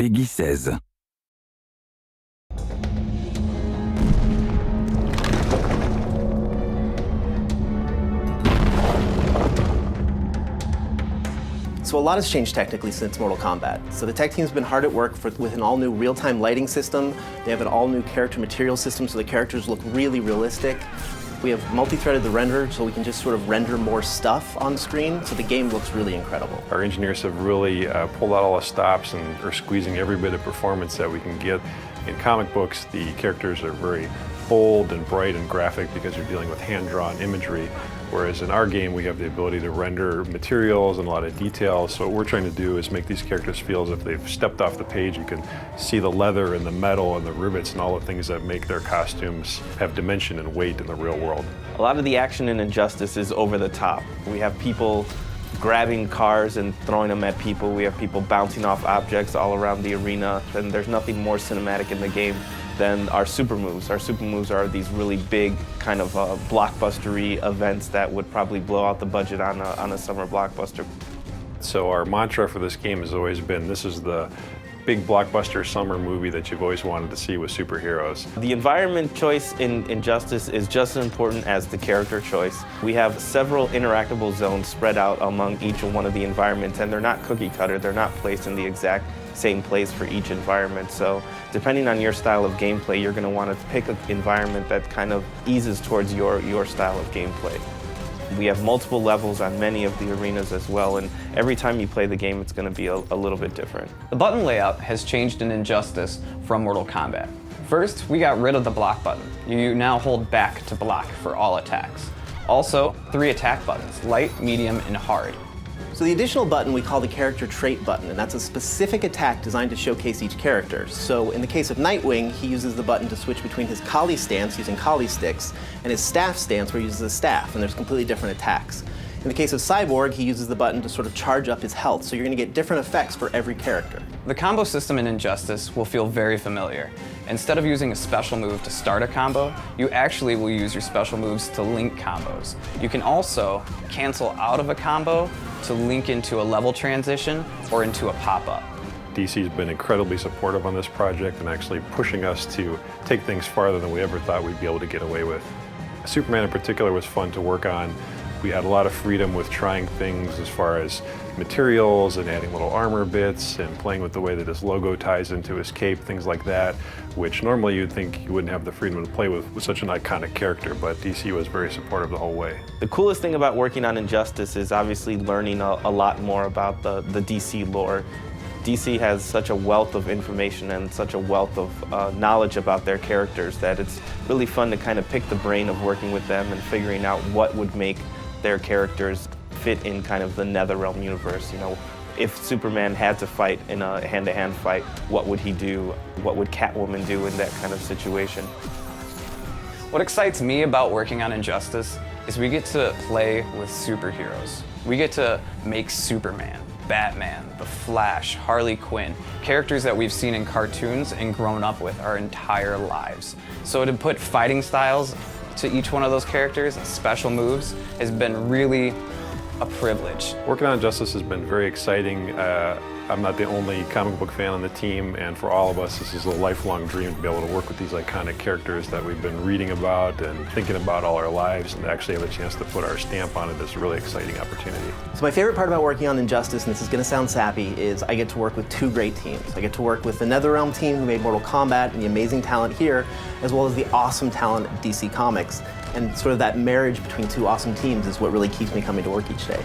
Peggy 16. So a lot has changed technically since Mortal Kombat. So the tech team's been hard at work with an all-new real-time lighting system. They have an all-new character material system, so the characters look really realistic. We have multi-threaded the renderer, so we can just sort of render more stuff on screen, so the game looks really incredible. Our engineers have really pulled out all the stops and are squeezing every bit of performance that we can get. In comic books, the characters are very bold and bright and graphic because you're dealing with hand-drawn imagery, whereas in our game we have the ability to render materials and a lot of details. So what we're trying to do is make these characters feel as if they've stepped off the page. You can see the leather and the metal and the rivets and all the things that make their costumes have dimension and weight in the real world. A lot of the action in Injustice is over the top. We have people grabbing cars and throwing them at people. We have people bouncing off objects all around the arena. And there's nothing more cinematic in the game than our super moves. Our super moves are these really big kind of blockbustery events that would probably blow out the budget on a summer blockbuster. So our mantra for this game has always been, this is the big blockbuster summer movie that you've always wanted to see with superheroes. The environment choice in Injustice is just as important as the character choice. We have several interactable zones spread out among each one of the environments, and they're not cookie cutter. They're not placed in the exact same place for each environment. So depending on your style of gameplay, you're going to want to pick an environment that kind of eases towards your style of gameplay. We have multiple levels on many of the arenas as well, and every time you play the game, it's going to be a little bit different. The button layout has changed in Injustice from Mortal Kombat. First, we got rid of the block button. You now hold back to block for all attacks. Also, 3 attack buttons, light, medium, and hard. So the additional button we call the character trait button, and that's a specific attack designed to showcase each character. So in the case of Nightwing, he uses the button to switch between his Kali stance using Kali sticks and his staff stance where he uses a staff, and there's completely different attacks. In the case of Cyborg, he uses the button to sort of charge up his health, so you're going to get different effects for every character. The combo system in Injustice will feel very familiar. Instead of using a special move to start a combo, you actually will use your special moves to link combos. You can also cancel out of a combo to link into a level transition or into a pop-up. DC's been incredibly supportive on this project and actually pushing us to take things farther than we ever thought we'd be able to get away with. Superman in particular was fun to work on. We had a lot of freedom with trying things as far as materials and adding little armor bits and playing with the way that his logo ties into his cape, things like that, which normally you'd think you wouldn't have the freedom to play with such an iconic character, but DC was very supportive the whole way. The coolest thing about working on Injustice is obviously learning a lot more about the DC lore. DC has such a wealth of information and such a wealth of knowledge about their characters that it's really fun to kind of pick the brain of working with them and figuring out what would make their characters fit in kind of the NetherRealm universe. You know, if Superman had to fight in a hand-to-hand fight, what would he do? What would Catwoman do in that kind of situation? What excites me about working on Injustice is we get to play with superheroes. We get to make Superman, Batman, The Flash, Harley Quinn, characters that we've seen in cartoons and grown up with our entire lives. So to put fighting styles to each one of those characters and special moves has been really a privilege. Working on Injustice has been very exciting. I'm not the only comic book fan on the team, and for all of us, this is a lifelong dream to be able to work with these iconic characters that we've been reading about and thinking about all our lives, and to actually have a chance to put our stamp on it is a really exciting opportunity. So my favorite part about working on Injustice, and this is going to sound sappy, is I get to work with 2 great teams. I get to work with the NetherRealm team who made Mortal Kombat and the amazing talent here, as well as the awesome talent at DC Comics. And sort of that marriage between 2 awesome teams is what really keeps me coming to work each day.